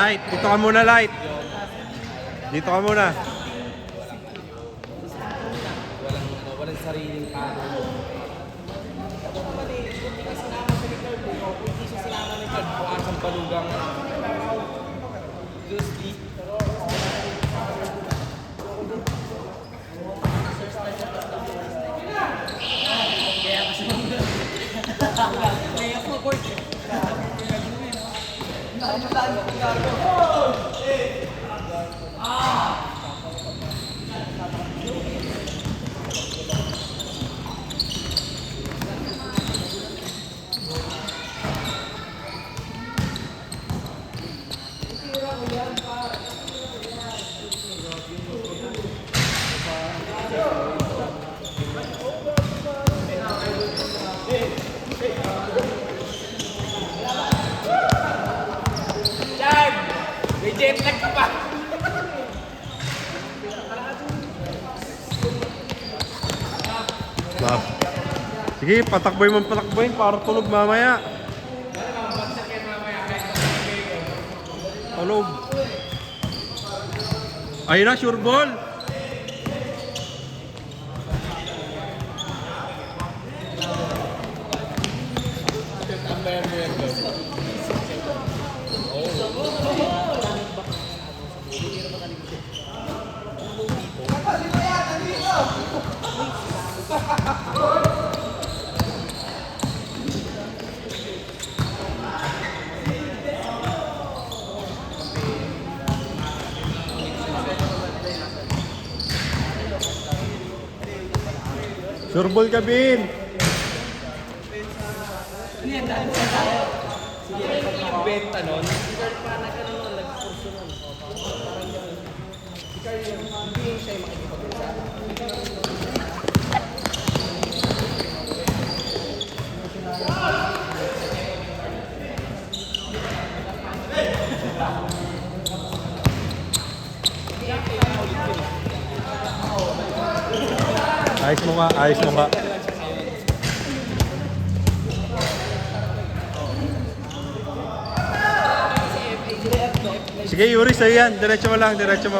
Light, dito ka muna, Light. Dito ka muna. Walang sariling pano. Tapos naman hindi ka sinama sa record hindi siya sinama ng record. Bukas ang balugang. Gusti. Kaya kasi kaya po boy. May jet lag ka pa! Sige, patakboy mo patakboy para tulog mamaya. Tulog. Ayun na, sure ball. Sure ball ka, Bin. Sige, yung benta nun. Hindi siya yung makikipag-usap. Ayos mo nga, ayos mo nga. Sige, Yuri, sa'yo yan. Diretso mo lang, diretso mo.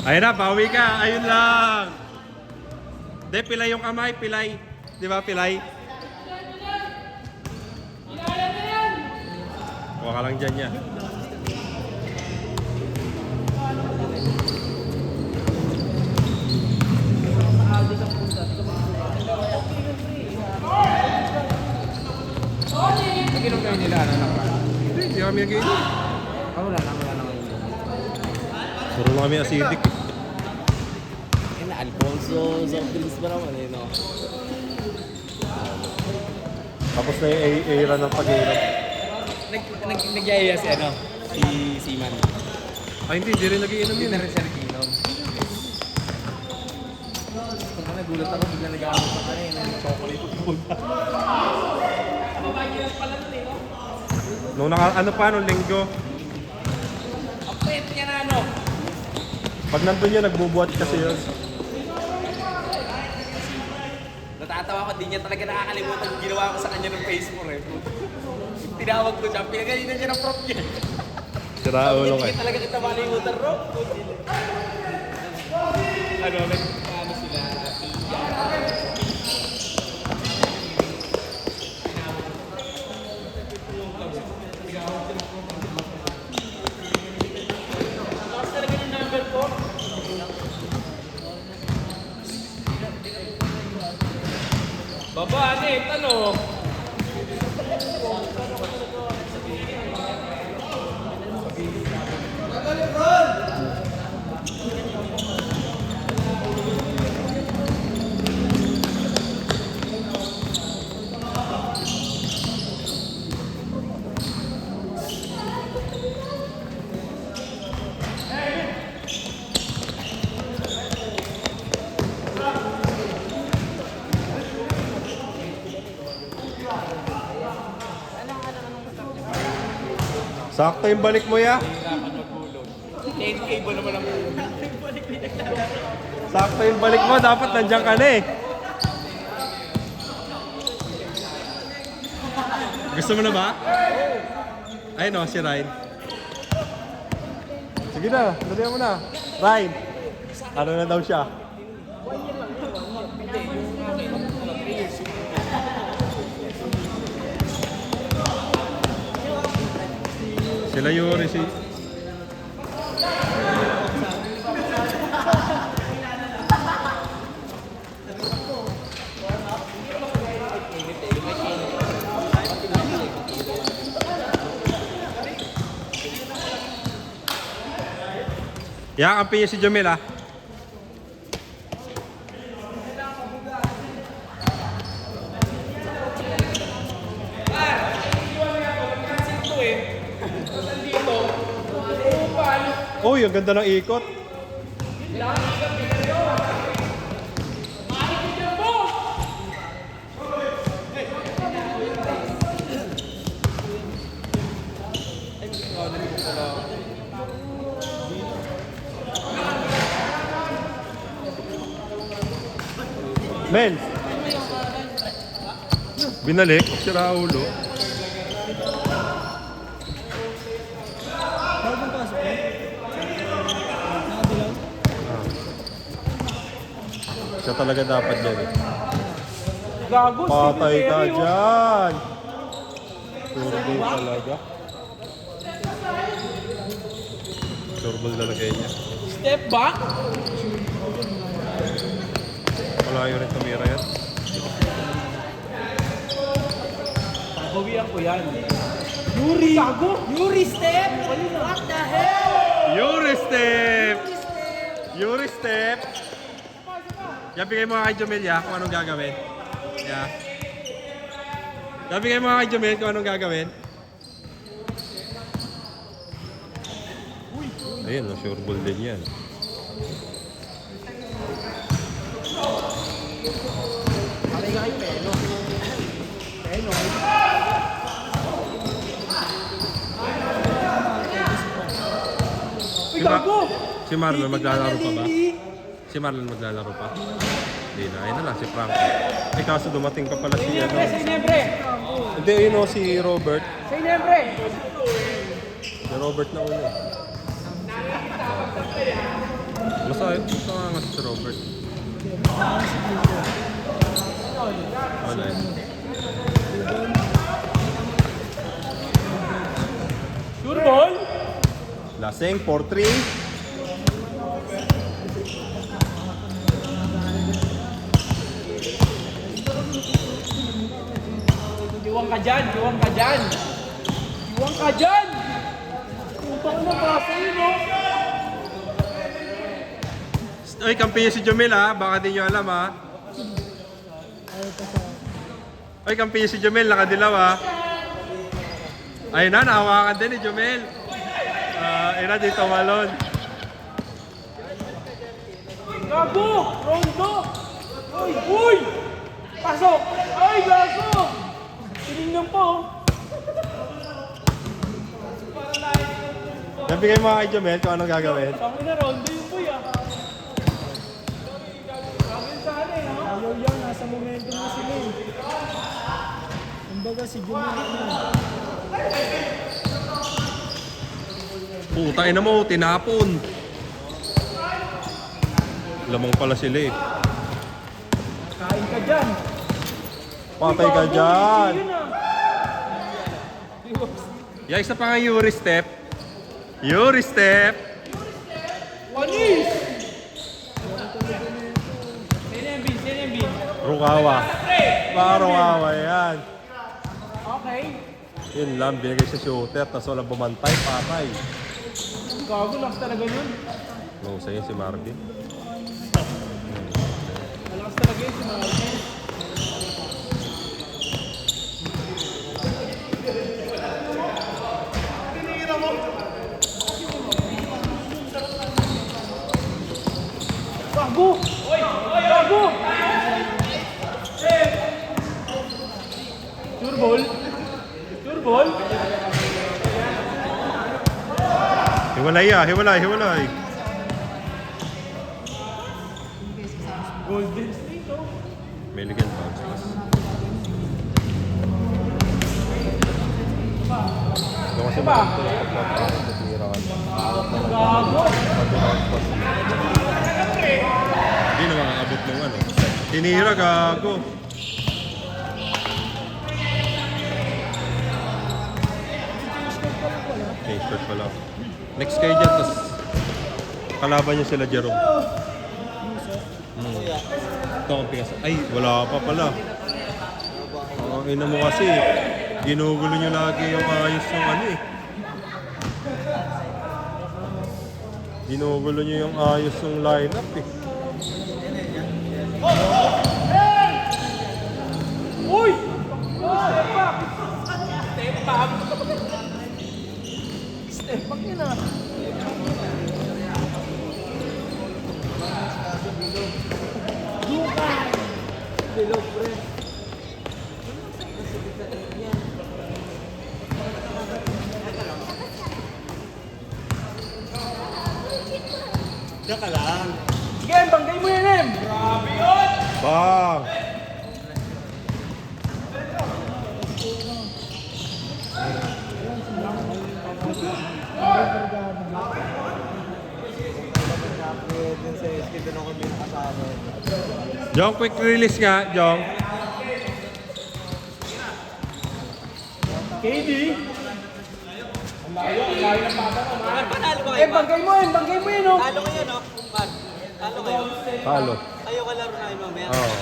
Ayun na, bawi ka. Ayun lang. Hindi, pilay yung kamay. Pilay. Di ba, pilay? Huwag ka lang dyan niya. Naginom kayo nila, ano na ba? Hindi kami nag-iinom. Wala na ngayon. Puro lang kami acidic. Alfonso, soft drinks ba naman eh, no? Tapos na yung era ng pag-iinom. Nagyayaya si ano? Si Seaman. Ay, hindi rin nag-iinom Hindi yun. na rin siya nag-inom. Kung ka nagulat ako, bigla nag-aamot sa kanina ng chocolate. Nung ano pa, nung linggo. Ang pet niya na ano? Pag nandun yun, nagbubuhat kasi yun. Natatawa ko, di niya talaga nakakalimutan yung ginawa ko sa kanya ng Facebook eh. Tinawag ko siya, pinagalitan siya ng prop niya. Sira ulo ka. Hindi talaga kita malimutan, bro. Ano sila? Talaga yung number ko. Baba, ano? Sakto yung balik mo, ya. Hirapan maghulog. 10K ba naman ang hulog? Sakto yung balik mo. Dapat nandiyan ka na eh. Gusto mo na ba? Ay no, si Ryan. Sige na, dalihan mo na. Ryan, ano na daw siya? Sila Yuri si... Yan, kampi niya si Jamil ah. Uy, ang ganda ng ikot. Men! Binalik, si Raulo. Siya talaga dapat yan eh. Gago, Patay ka dyan! Turbo talaga. Turbo talaga niya. Step back. Malayo rin tumira yan. Bawian ko yan. Yuri! Gago! Yuri step! What the hell? Yuri step! Yuri step! Yan, bigay mo nga kay Jomel ya, kung anong gagawin. Ya. Yan, bigay mo nga kay Jomel kung anong gagawin. Ayun, no, sure ball din yan. Aray ka kayo, Peno. Peno. Uy, gago! Si Marlon maglalaro pa ba? Si Marlon maglalaro pa? Hindi na, ayun na lang si Franco. Eh kaso dumating pa pala si ano. Siyempre! Hindi, yun o, si Robert. Siyempre! Si Robert na ulo. Masaya nga si Robert. Wala eh. Sure ball? Lasing, 4-3. Iwang ka dyan! Iwang ka dyan! Iwang ka dyan! Utang na pasa yun, no? Ay, kampiyo si Jomel ha. Baka di nyo alam ha. Ay, kampiyo si Jomel. Nakadilaw ha. Ayun na, nahawakan din ni Jomel. Ayun na, dito malon. Gago! Rondo! Uy! Uy! Pasok! Ay, gago! Tinignan po. Nabigay mo kay Jomel kung anong gagawin. Tangin na, Rondo yung boy ah. Gagawin sana eh, ha? Ayaw yan, nasa momentum na sila eh. Kumbaga si Jumel Puta ina mo, tinapon. Lamang pala sila eh. Kain ka dyan. Patay ka dyan. Yun ah. Ya, isa pa nga Yuri step. Yuri step. Wanis! Sinembin, sinembin. Rukawa. Baka Rukawa yan. Okay. Yun lang, binigay sa shooter, tapos walang bumantay, patay. Gago lang talaga nun. No, sa'yo si Marvin. Malakas talaga yun si Martin. Gago! Gago! Sure ball? Sure ball? Hiwalay hiwalay. Golden State, oh. Milligan bounce pass. Ito kasi maganda yung pagkakaroon sa tira ka. Gago. Hindi na makakabot ng ano. Tinira, gago. Okay, start pala. Next kayo dyan, tapos kalaban niya sila Jerome. Ito ang pikas. Ay, wala pa pala. Ang ina mo kasi, ginugulo nyo lagi yung ayos ng ano eh. Ginugulo nyo yung ayos ng lineup eh. Uy! Step back! Step back! Step back yun ah. Duka! Bilog, pre. Diyan ka lang. Sige, banggay mo yan, Em! Bang! Dun sa SK, dun ako binakasama. Jong, quick release nga, Jong. KD! Ang layo ng bata ko, man. Panalo ba Eh, banggay mo yun, oh! Talo kayo, no? Man, talo kayo. Talo. Ayaw ka laro namin mamaya. Oo.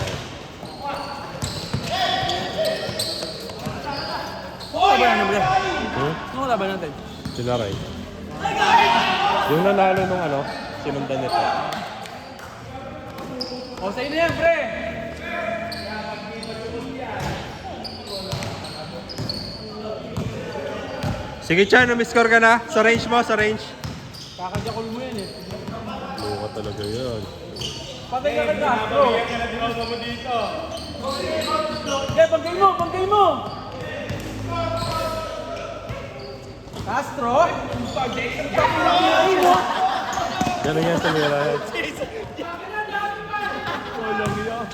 Ano ba yan, Bre? Hmm? Ano laban natin? Sila Ray. Yung nanalo nung ano, sinundan nito. O, sa'yo na yan, pre! Sige, Chan, na-score ka na. Sa range mo, sa range. Kakajakol mo yan, eh. Buka talaga yan. Patay ka ka, bro! Sige, banggay mo! Castro? Ganun yan sa Mira. Walang yan.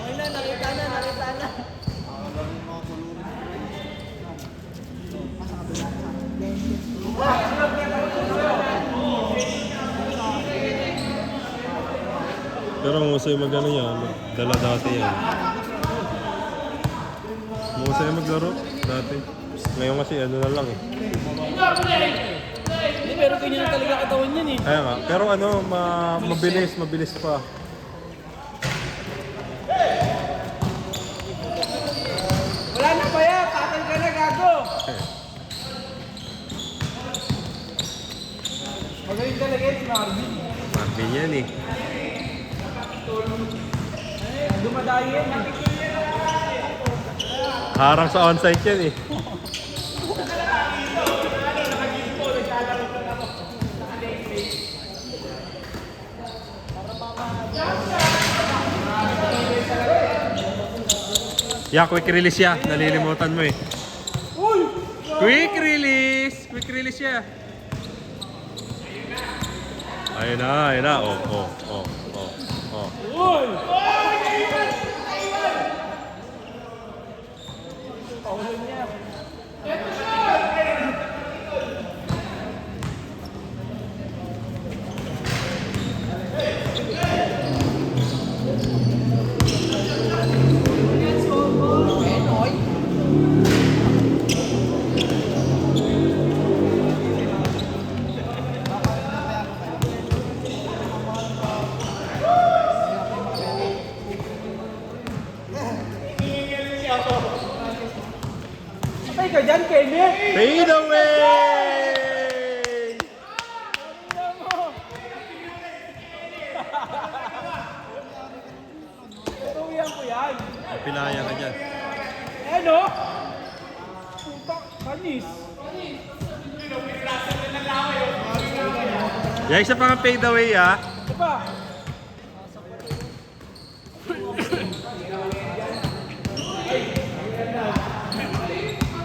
Okay na, nakita na. Pero musay mag-ano yan, magdala dati yan. Musay maglaro dati. Ngayon kasi ano na lang eh. Hindi, pero ganyan na talaga katawan yan, eh. Kaya nga, pero ano, mabilis pa. Wala na pa yan! Tatal ka na, gago! Magaling talaga yan si Marvin. Marvin yan eh. Dumadayo yan, eh. Harang sa onsite yan eh. Yeah, quick release ya. Nalilimutan mo eh. Uy! Quick release! Quick release ya. Ayun na. Oh. Uy! Paulan niya. Patay ka dyan, Kenneth! Fade away! Tingnan mo! Tuwihan ko yan. Pilaya ka dyan. Ano? Puta, panis. Yeah, isa pa nga fade away ah. Ito pa.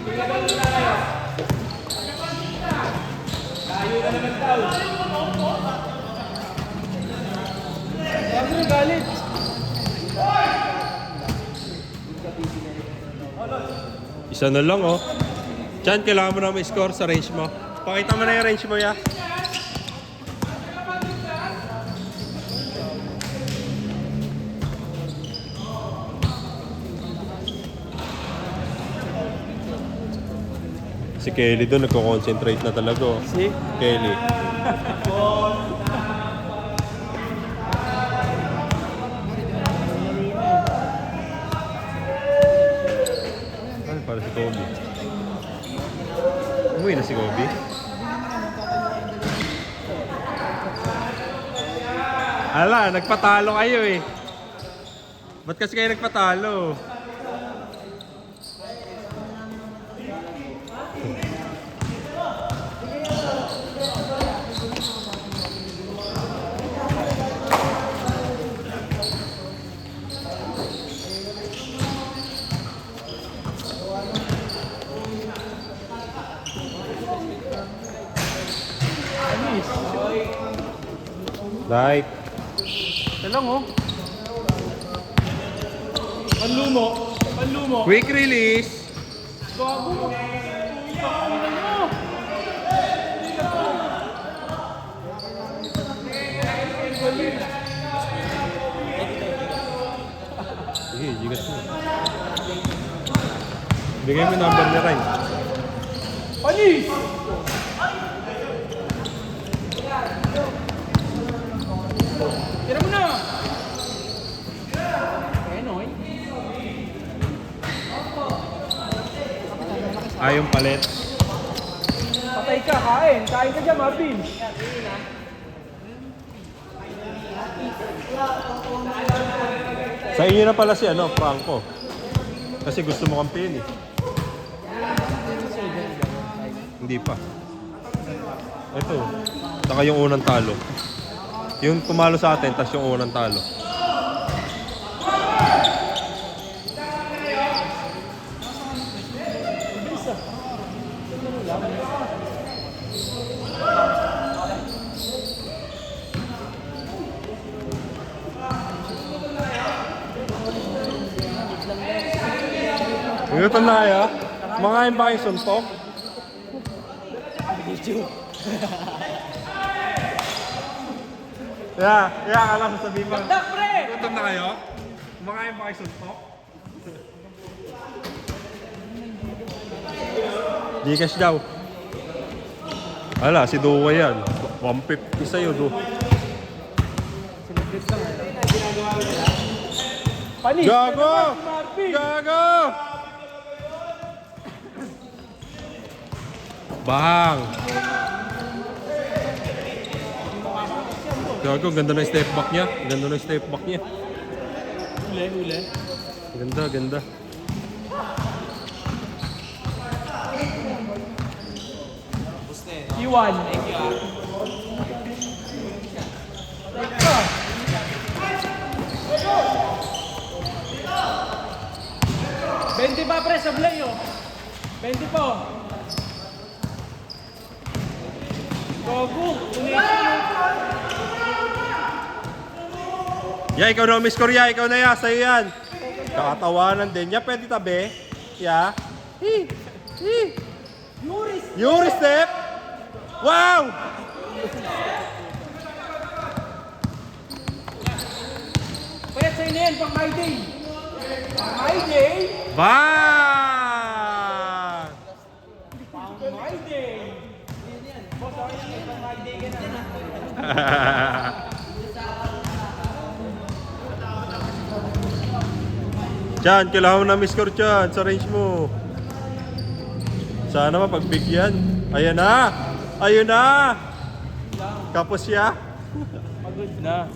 Tingnan galit. Isa na lang, oh. Chan, kailangan mo na may score sa range mo. Pakita mo na yung range mo, ya. Si Kelly doon, nagko-concentrate na talaga, oh. Si? Kelly. Ano para si Kobe? Umuwi na si Kobe? Ala, nagpatalo kayo eh. Ba't kasi kayo nagpatalo? Like, Ito lang oh. Panlumo. Panlumo. quick release. Gago mo. Ano mo? Sige, jigat mo. Bigay mo yung number niya, Ryan. Panis! Tira mo na! Enoy? Yung palit. Patay ka, kain. Kain ka dyan, Marvin. Sa inyo na pala si Franco. Kasi gusto mo kampiyon eh. Hindi pa. Ito. Saka yung unang talo. Yung tumalo sa atin, tas yung unang talo. Ito na ya. Mga ba kayong suntok? Alam mo sabihin mo. Dak, pre! Gutom na kayo? Kumakain ba kayo suntok? Gcash daw. Ala, si Duwa yan. 150 sa'yo, Do. Panis! Gago! Marvin! Gago! Bang! Gago, ganda na yung step back niya. Ganda na yung step back niya. Huli, huli. Ganda, ganda. Iwan. Benti pa pre sa blay oh. 20 po. Gogo. Ya, ikaw na Miss Korea. Ikaw na ya. Sa'yo yan. Kakatawanan din. Ya, pwede tabi. Ya. Yuri step. Wow! Pwede sa'yo na yan pang my day. Pang my day. Bang! Pang my day. Boss, okay na pang my day ka na. Chan, kailangan mo na miss-score Chan sa range mo. Sana mapagbigyan. Ayan na! Ayun na! Kapos siya. Pagod na.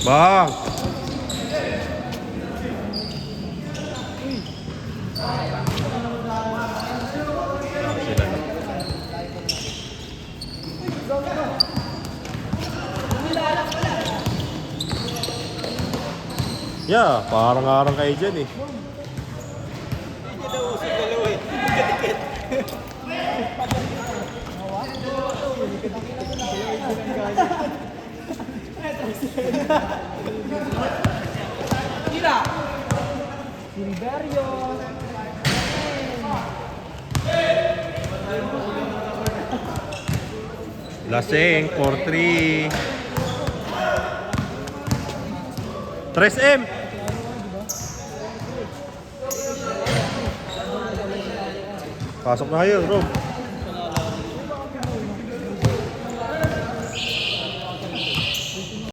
Bang! Sila na. Yeah, parang-arang kayo dyan eh. Tira! Silverio! Lasing, 4-3. 3M. Pasok na kayo, Rob.